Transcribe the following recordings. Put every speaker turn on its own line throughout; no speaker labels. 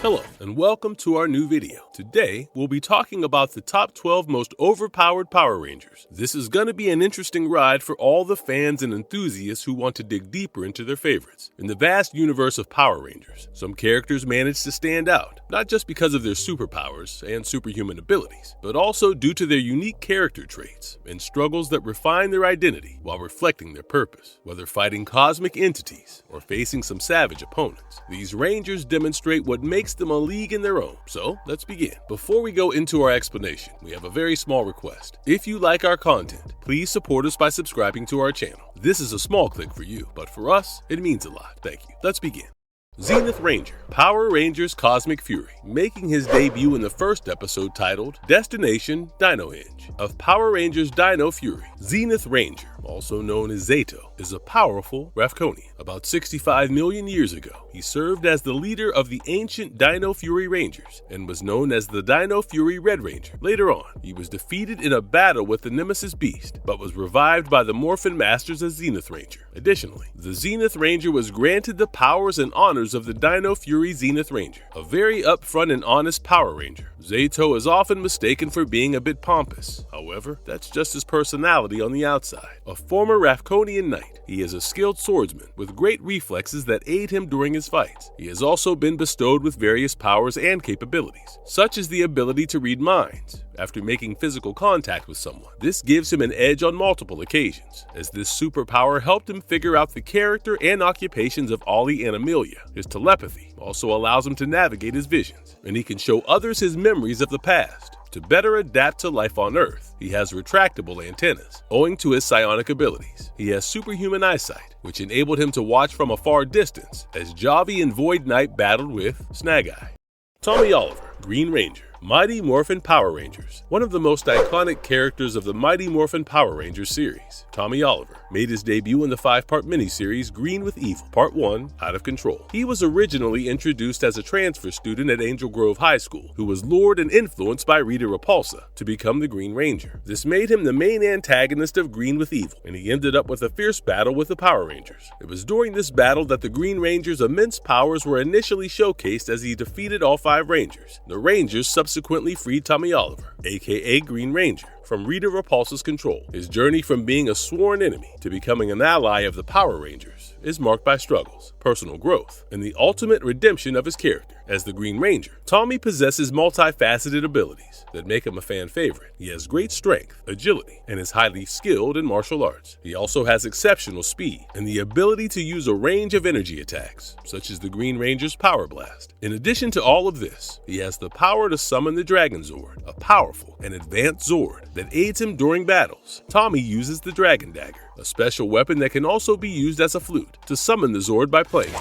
Hello, and welcome to our new video. Today, we'll be talking about the top 12 most overpowered Power Rangers. This is gonna be an interesting ride for all the fans and enthusiasts who want to dig deeper into their favorites. In the vast universe of Power Rangers, some characters manage to stand out, not just because of their superpowers and superhuman abilities, but also due to their unique character traits and struggles that refine their identity while reflecting their purpose. Whether fighting cosmic entities or facing some savage opponents, these Rangers demonstrate what makes them a league in their own. So let's begin. Before we go into our explanation, we have a very small request. If you like our content, please support us by subscribing to our channel. This is a small click for you, but for us, it means a lot. Thank you. Let's begin. Zenith Ranger, Power Rangers Cosmic Fury, making his debut in the first episode titled Destination Dino Hinge of Power Rangers Dino Fury. Zenith Ranger, also known as Zato, is a powerful Rafkonian. About 65 million years ago, he served as the leader of the ancient Dino Fury Rangers and was known as the Dino Fury Red Ranger. Later on, he was defeated in a battle with the Nemesis Beast, but was revived by the Morphin Masters as Zenith Ranger. Additionally, the Zenith Ranger was granted the powers and honors of the Dino Fury Zenith Ranger, a very upfront and honest Power Ranger. Zato is often mistaken for being a bit pompous. However, that's just his personality on the outside. A former Rafkonian knight, he is a skilled swordsman with great reflexes that aid him during his fights. He has also been bestowed with various powers and capabilities, such as the ability to read minds after making physical contact with someone. This gives him an edge on multiple occasions, as this superpower helped him figure out the character and occupations of Ollie and Amelia. His telepathy also allows him to navigate his visions, and he can show others his memories of the past. To better adapt to life on Earth, he has retractable antennas, owing to his psionic abilities. He has superhuman eyesight, which enabled him to watch from a far distance as Javi and Void Knight battled with Snag Eye. Tommy Oliver, Green Ranger, Mighty Morphin Power Rangers. One of the most iconic characters of the Mighty Morphin Power Rangers series, Tommy Oliver made his debut in the 5-part miniseries Green with Evil, Part 1, Out of Control. He was originally introduced as a transfer student at Angel Grove High School, who was lured and influenced by Rita Repulsa to become the Green Ranger. This made him the main antagonist of Green with Evil, and he ended up with a fierce battle with the Power Rangers. It was during this battle that the Green Ranger's immense powers were initially showcased as he defeated all 5 Rangers. The Rangers subsequently freed Tommy Oliver, aka Green Ranger, from Rita Repulsa's control. His journey from being a sworn enemy to becoming an ally of the Power Rangers is marked by struggles, personal growth, and the ultimate redemption of his character. As the Green Ranger, Tommy possesses multifaceted abilities that make him a fan favorite. He has great strength, agility, and is highly skilled in martial arts. He also has exceptional speed and the ability to use a range of energy attacks, such as the Green Ranger's Power Blast. In addition to all of this, he has the power to summon the Dragon Zord, a powerful and advanced Zord that aids him during battles. Tommy uses the Dragon Dagger, a special weapon that can also be used as a flute, to summon the Zord by playing.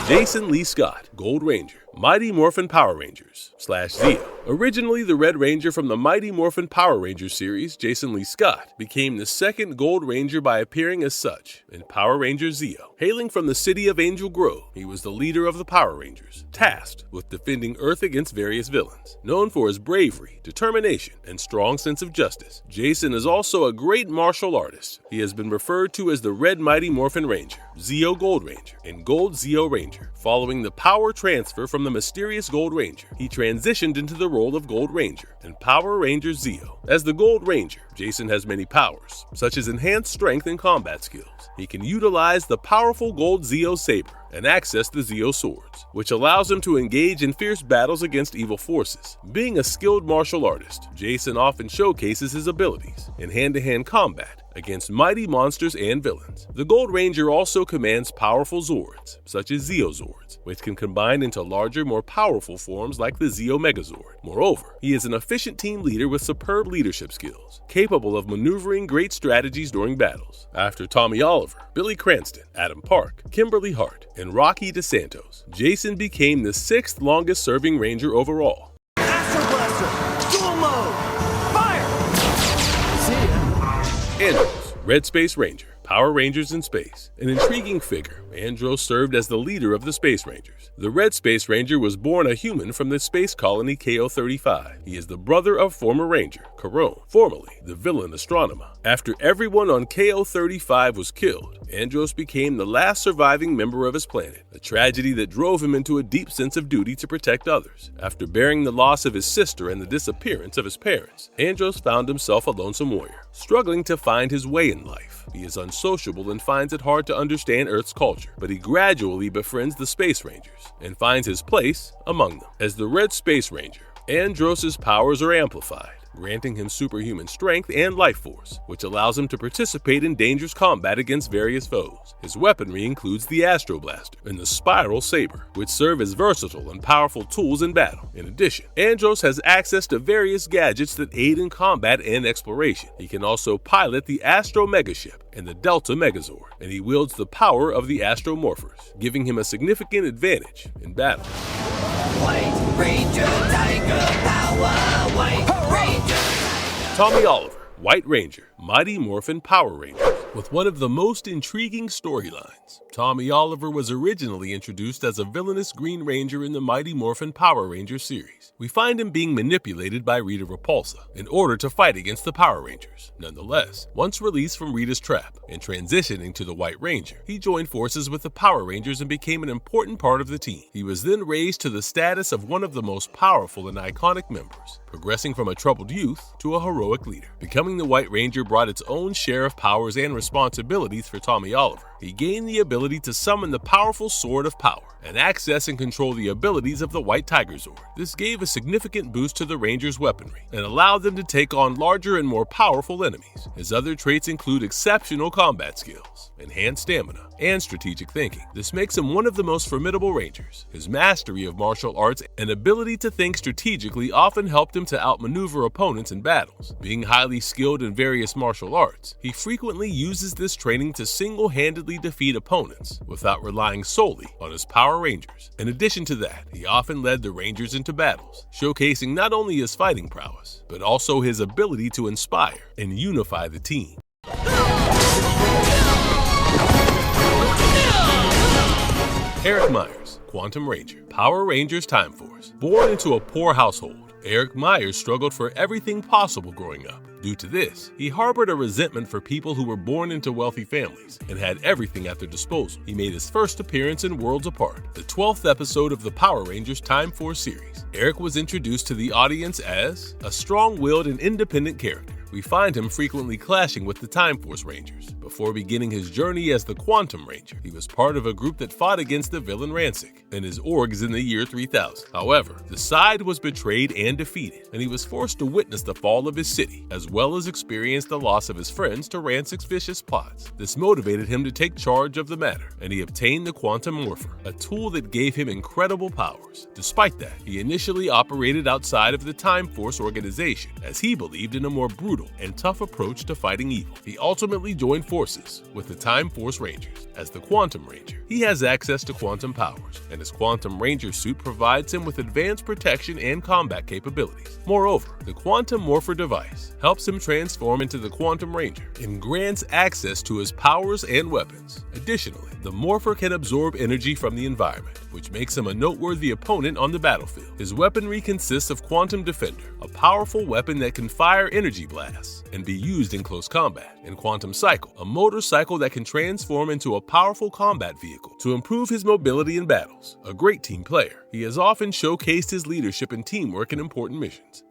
Jason Lee Scott, Gold Ranger, Mighty Morphin Power Rangers / Zeo. Originally the Red Ranger from the Mighty Morphin Power Rangers series, Jason Lee Scott became the second Gold Ranger by appearing as such in Power Rangers Zeo. Hailing from the city of Angel Grove, he was the leader of the Power Rangers, tasked with defending Earth against various villains. Known for his bravery, determination, and strong sense of justice, Jason is also a great martial artist. He has been referred to as the Red Mighty Morphin Ranger, Zeo Gold Ranger, and Gold Zeo Ranger. Following the power transfer from the mysterious Gold Ranger, he transitioned into the role of Gold Ranger in Power Rangers Zeo. As the Gold Ranger, Jason has many powers, such as enhanced strength and combat skills. He can utilize the powerful Gold Zeo Saber and access the Zeo Swords, which allows him to engage in fierce battles against evil forces. Being a skilled martial artist, Jason often showcases his abilities in hand-to-hand combat against mighty monsters and villains. The Gold Ranger also commands powerful Zords, such as Zeo Zords, which can combine into larger, more powerful forms like the Zeo Megazord. Moreover, he is an efficient team leader with superb leadership skills, capable of maneuvering great strategies during battles. After Tommy Oliver, Billy Cranston, Adam Park, Kimberly Hart, and Rocky DeSantos, Jason became the 6th longest serving Ranger overall.
Astro Blaster! Dual mode! Fire! See ya!
Andrews, Red Space Ranger, Power Rangers in Space. An intriguing figure, Andros served as the leader of the Space Rangers. The Red Space Ranger was born a human from the space colony KO-35. He is the brother of former Ranger, Karone, formerly the villain Astronema. After everyone on KO-35 was killed, Andros became the last surviving member of his planet, a tragedy that drove him into a deep sense of duty to protect others. After bearing the loss of his sister and the disappearance of his parents, Andros found himself a lonesome warrior, struggling to find his way in life. He is unsociable and finds it hard to understand Earth's culture, but he gradually befriends the Space Rangers and finds his place among them. As the Red Space Ranger, Andros' powers are amplified, granting him superhuman strength and life force, which allows him to participate in dangerous combat against various foes. His weaponry includes the Astro Blaster and the Spiral Saber, which serve as versatile and powerful tools in battle. In addition, Andros has access to various gadgets that aid in combat and exploration. He can also pilot the Astro Megaship and the Delta Megazord, and he wields the power of the Astro Morphers, giving him a significant advantage in battle.
White Ranger Tiger Power, White Ranger.
Tommy Oliver, White Ranger, Mighty Morphin Power Rangers. With one of the most intriguing storylines, Tommy Oliver was originally introduced as a villainous Green Ranger in the Mighty Morphin Power Rangers series. We find him being manipulated by Rita Repulsa in order to fight against the Power Rangers. Nonetheless, once released from Rita's trap and transitioning to the White Ranger, he joined forces with the Power Rangers and became an important part of the team. He was then raised to the status of one of the most powerful and iconic members, progressing from a troubled youth to a heroic leader. Becoming the White Ranger brought its own share of powers and responsibilities for Tommy Oliver. He gained the ability to summon the powerful Sword of Power and access and control the abilities of the White Tiger Zord. This gave a significant boost to the Rangers' weaponry and allowed them to take on larger and more powerful enemies. His other traits include exceptional combat skills, enhanced stamina, and strategic thinking. This makes him one of the most formidable Rangers. His mastery of martial arts and ability to think strategically often helped him to outmaneuver opponents in battles. Being highly skilled in various martial arts, he frequently uses this training to single-handedly defeat opponents without relying solely on his Power Rangers. In addition to that, he often led the Rangers into battles, showcasing not only his fighting prowess, but also his ability to inspire and unify the team. Eric Myers, Quantum Ranger, Power Rangers Time Force. Born into a poor household, Eric Myers struggled for everything possible growing up. Due to this, he harbored a resentment for people who were born into wealthy families and had everything at their disposal. He made his first appearance in Worlds Apart, the 12th episode of the Power Rangers Time Force series. Eric was introduced to the audience as a strong-willed and independent character. We find him frequently clashing with the Time Force Rangers. Before beginning his journey as the Quantum Ranger, he was part of a group that fought against the villain Rancic and his orgs in the year 3000. However, the side was betrayed and defeated, and he was forced to witness the fall of his city, as well as experience the loss of his friends to Rancic's vicious plots. This motivated him to take charge of the matter, and he obtained the Quantum Morpher, a tool that gave him incredible powers. Despite that, he initially operated outside of the Time Force organization, as he believed in a more brutal and tough approach to fighting evil. He ultimately joined forces with the Time Force Rangers. As the Quantum Ranger, he has access to quantum powers, and his Quantum Ranger suit provides him with advanced protection and combat capabilities. Moreover, the Quantum Morpher device helps him transform into the Quantum Ranger and grants access to his powers and weapons. Additionally, the Morpher can absorb energy from the environment, which makes him a noteworthy opponent on the battlefield. His weaponry consists of Magna Defender, a powerful weapon that can fire energy blasts and be used in close combat, and Quantum Cycle, a motorcycle that can transform into a powerful combat vehicle to improve his mobility in battles. A great team player, he has often showcased his leadership and teamwork in important missions.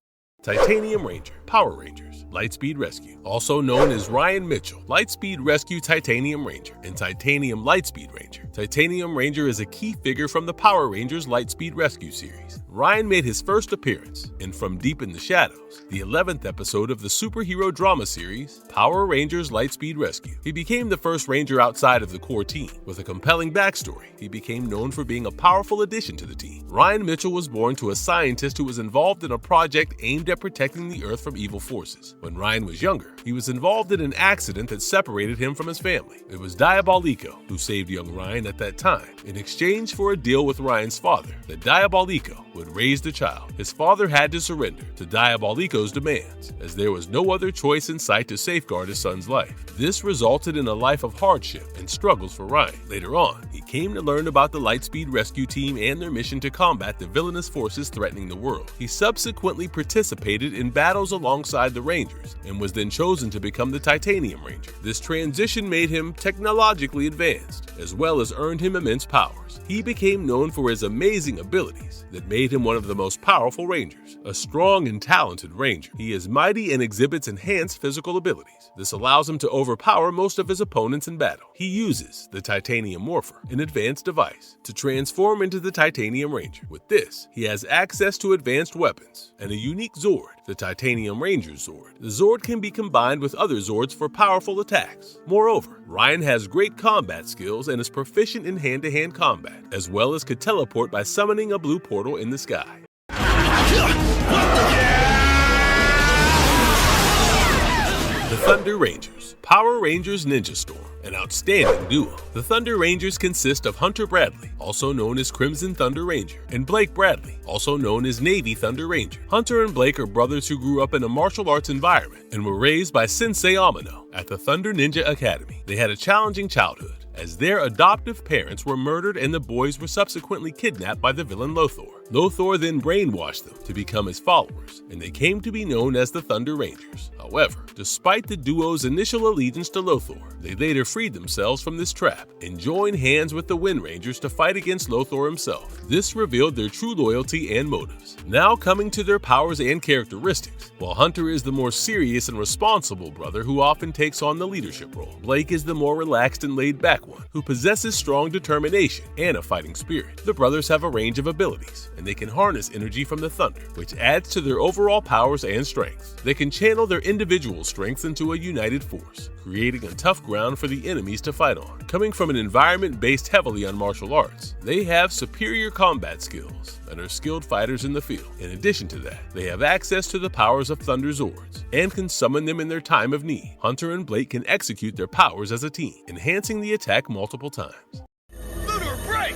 Titanium Ranger, Power Rangers, Lightspeed Rescue. Also known as Ryan Mitchell, Lightspeed Rescue Titanium Ranger, and Titanium Lightspeed Ranger. Titanium Ranger is a key figure from the Power Rangers Lightspeed Rescue series. Ryan made his first appearance in From Deep in the Shadows, the 11th episode of the superhero drama series Power Rangers Lightspeed Rescue. He became the first Ranger outside of the core team. With a compelling backstory, he became known for being a powerful addition to the team. Ryan Mitchell was born to a scientist who was involved in a project aimed at protecting the Earth from evil forces. When Ryan was younger, he was involved in an accident that separated him from his family. It was Diabolico who saved young Ryan at that time. In exchange for a deal with Ryan's father, the Diabolico would would raise the child, his father had to surrender to Diabolico's demands, as there was no other choice in sight to safeguard his son's life. This resulted in a life of hardship and struggles for Ryan. Later on, he came to learn about the Lightspeed Rescue Team and their mission to combat the villainous forces threatening the world. He subsequently participated in battles alongside the Rangers and was then chosen to become the Titanium Ranger. This transition made him technologically advanced, as well as earned him immense powers. He became known for his amazing abilities that made him one of the most powerful Rangers. A strong and talented Ranger, he is mighty and exhibits enhanced physical abilities. This allows him to overpower most of his opponents in battle. He uses the Titanium Morpher, an advanced device, to transform into the Titanium Ranger. With this, he has access to advanced weapons and a unique Zord, the Titanium Ranger's Zord. The Zord can be combined with other Zords for powerful attacks. Moreover, Ryan has great combat skills and is proficient in hand-to-hand combat, as well as could teleport by summoning a blue portal in the sky. The Thunder Rangers, Power Rangers Ninja Storm, an outstanding duo. The Thunder Rangers consist of Hunter Bradley, also known as Crimson Thunder Ranger, and Blake Bradley, also known as Navy Thunder Ranger. Hunter and Blake are brothers who grew up in a martial arts environment and were raised by Sensei Amino at the Thunder Ninja Academy. They had a challenging childhood, as their adoptive parents were murdered and the boys were subsequently kidnapped by the villain Lothor. Lothor then brainwashed them to become his followers, and they came to be known as the Thunder Rangers. However, despite the duo's initial allegiance to Lothor, they later freed themselves from this trap and joined hands with the Wind Rangers to fight against Lothor himself. This revealed their true loyalty and motives. Now coming to their powers and characteristics, while Hunter is the more serious and responsible brother who often takes on the leadership role, Blake is the more relaxed and laid-back one, who possesses strong determination and a fighting spirit. The brothers have a range of abilities, and they can harness energy from the thunder, which adds to their overall powers and strengths. They can channel their individual strengths into a united force, creating a tough ground for the enemies to fight on. Coming from an environment based heavily on martial arts, they have superior combat skills and are skilled fighters in the field. In addition to that, they have access to the powers of Thunder Zords and can summon them in their time of need. Hunter and Blake can execute their powers as a team, enhancing the attack multiple times.
Lunar, break!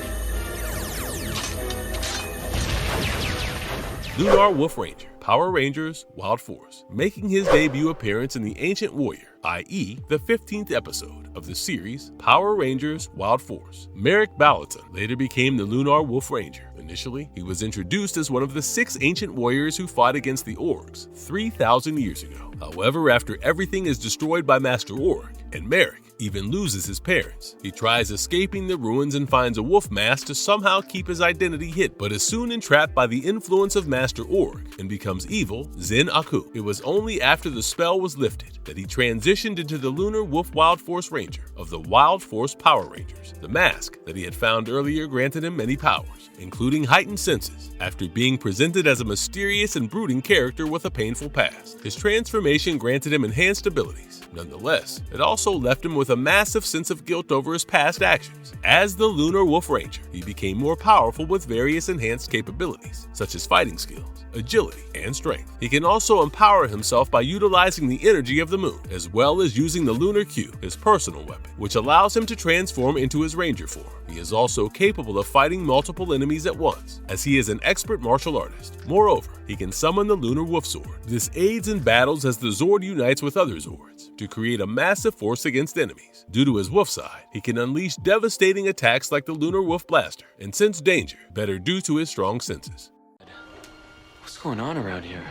Lunar Wolf Ranger, Power Rangers, Wild Force, making his debut appearance in The Ancient Warrior, i.e. the 15th episode of the series Power Rangers Wild Force. Merrick Ballaton later became the Lunar Wolf Ranger. Initially, he was introduced as one of the 6 ancient warriors who fought against the Orgs 3,000 years ago. However, after everything is destroyed by Master Org, and Merrick even loses his parents, he tries escaping the ruins and finds a wolf mask to somehow keep his identity hidden, but is soon entrapped by the influence of Master Org and becomes evil Zen Aku. It was only after the spell was lifted that he transitioned into the Lunar Wolf Wild Force Ranger of the Wild Force Power Rangers. The mask that he had found earlier granted him many powers, including heightened senses, after being presented as a mysterious and brooding character with a painful past. His transformation granted him enhanced abilities. Nonetheless, it also left him with a massive sense of guilt over his past actions. As the Lunar Wolf Ranger, he became more powerful with various enhanced capabilities, such as fighting skills, agility, and strength. He can also empower himself by utilizing the energy of the moon, as well as using the Lunar Q, his personal weapon, which allows him to transform into his Ranger form. He is also capable of fighting multiple enemies at once, as he is an expert martial artist. Moreover, he can summon the Lunar Wolf Zord. This aids in battles as the Zord unites with other Zords to create a massive force against enemies. Due to his wolf side, he can unleash devastating attacks like the Lunar Wolf Blaster and sense danger better due to his strong senses.
What's going on around here?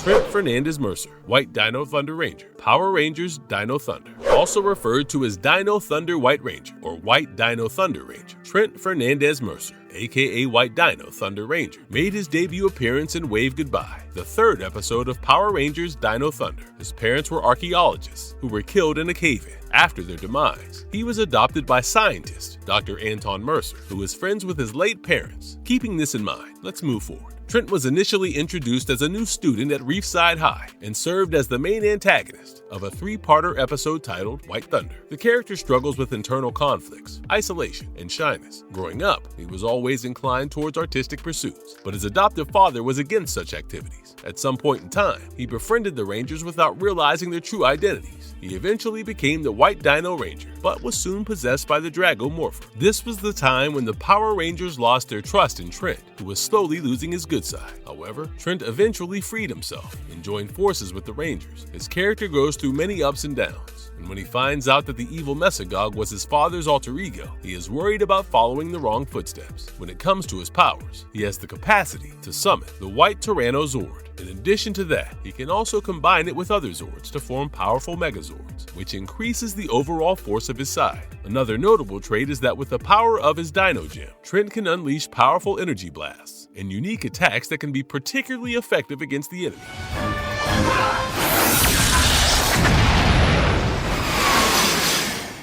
Trent Fernandez Mercer, White Dino Thunder Ranger, Power Rangers Dino Thunder, also referred to as Dino Thunder White Ranger or White Dino Thunder Ranger. Trent Fernandez Mercer, aka White Dino Thunder Ranger, made his debut appearance in Wave Goodbye, the 3rd episode of Power Rangers Dino Thunder. His parents were archaeologists who were killed in a cave-in. After their demise, he was adopted by scientist Dr. Anton Mercer, who was friends with his late parents. Keeping this in mind, let's move forward. Trent was initially introduced as a new student at Reefside High and served as the main antagonist of a three-parter episode titled White Thunder. The character struggles with internal conflicts, isolation, and shyness. Growing up, he was always inclined towards artistic pursuits, but his adoptive father was against such activities. At some point in time, he befriended the Rangers without realizing their true identities. He eventually became the White Dino Ranger, but was soon possessed by the Drago Morpher. This was the time when the Power Rangers lost their trust in Trent, who was slowly losing his good side. However, Trent eventually freed himself and joined forces with the Rangers. His character goes through many ups and downs, and when he finds out that the evil Mesogog was his father's alter ego, he is worried about following the wrong footsteps. When it comes to his powers, he has the capacity to summon the White Tyrannosaurd. In addition to that, he can also combine it with other Zords to form powerful Megazords, which increases the overall force of his side. Another notable trait is that with the power of his Dino Gem, Trent can unleash powerful energy blasts and unique attacks that can be particularly effective against the enemy.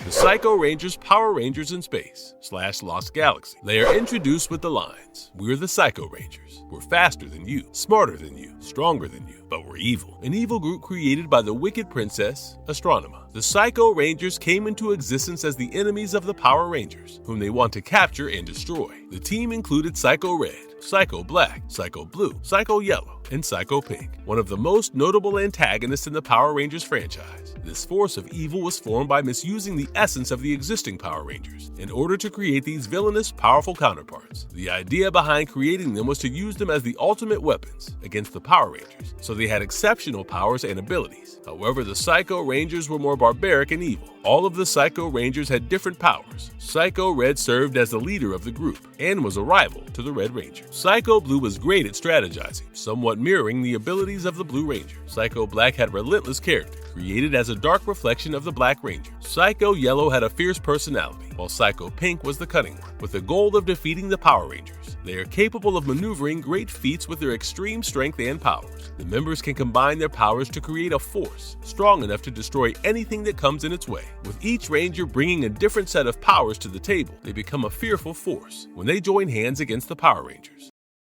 Psycho Rangers, Power Rangers in Space / Lost Galaxy. They are introduced with the lines, "We're the Psycho Rangers. We're faster than you, smarter than you, stronger than you, but we're evil." An evil group created by the wicked princess, Astronema. The Psycho Rangers came into existence as the enemies of the Power Rangers, whom they want to capture and destroy. The team included Psycho Red, Psycho Black, Psycho Blue, Psycho Yellow, and Psycho Pink, one of the most notable antagonists in the Power Rangers franchise. This force of evil was formed by misusing the essence of the existing Power Rangers in order to create these villainous, powerful counterparts. The idea behind creating them was to use them as the ultimate weapons against the Power Rangers, so they had exceptional powers and abilities. However, the Psycho Rangers were more barbaric and evil. All of the Psycho Rangers had different powers. Psycho Red served as the leader of the group and was a rival to the Red Ranger. Psycho Blue was great at strategizing, somewhat mirroring the abilities of the Blue Ranger. Psycho Black had relentless character, created as a dark reflection of the Black Ranger. Psycho Yellow had a fierce personality, while Psycho Pink was the cunning one, with the goal of defeating the Power Rangers. They are capable of maneuvering great feats with their extreme strength and powers. The members can combine their powers to create a force strong enough to destroy anything that comes in its way. With each Ranger bringing a different set of powers to the table, they become a fearful force when they join hands against the Power Rangers.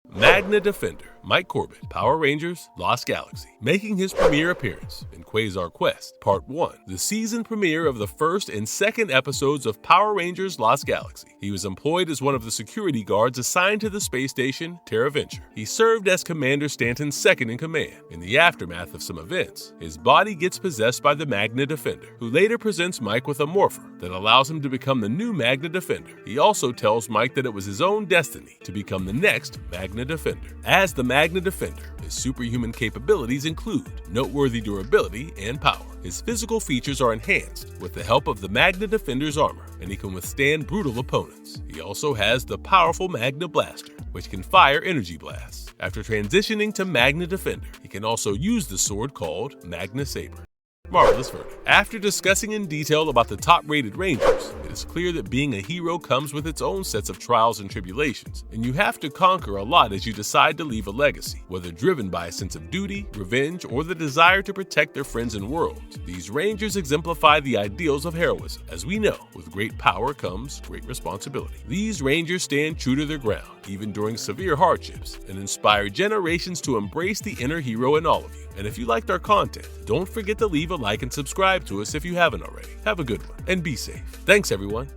Magna Defender, Mike Corbett, Power Rangers, Lost Galaxy, making his premiere appearance in Quasar Quest, Part 1, the season premiere of the first and second episodes of Power Rangers Lost Galaxy. He was employed as one of the security guards assigned to the space station Terra Venture. He served as Commander Stanton's second in command. In the aftermath of some events, his body gets possessed by the Magna Defender, who later presents Mike with a morpher that allows him to become the new Magna Defender. He also tells Mike that it was his own destiny to become the next Magna Defender. As the Magna Defender, his superhuman capabilities include noteworthy durability and power. His physical features are enhanced with the help of the Magna Defender's armor, and he can withstand brutal opponents. He also has the powerful Magna Blaster, which can fire energy blasts. After transitioning to Magna Defender, he can also use the sword called Magna Saber. Marvelous verdict. After discussing in detail about the top-rated Rangers, it is clear that being a hero comes with its own sets of trials and tribulations, and you have to conquer a lot as you decide to leave a legacy, whether driven by a sense of duty, revenge, or the desire to protect their friends and world. These Rangers exemplify the ideals of heroism. As we know, with great power comes great responsibility. These Rangers stand true to their ground, even during severe hardships, and inspire generations to embrace the inner hero in all of you. And if you liked our content, don't forget to leave a like and subscribe to us if you haven't already. Have a good one and be safe. Thanks, everyone.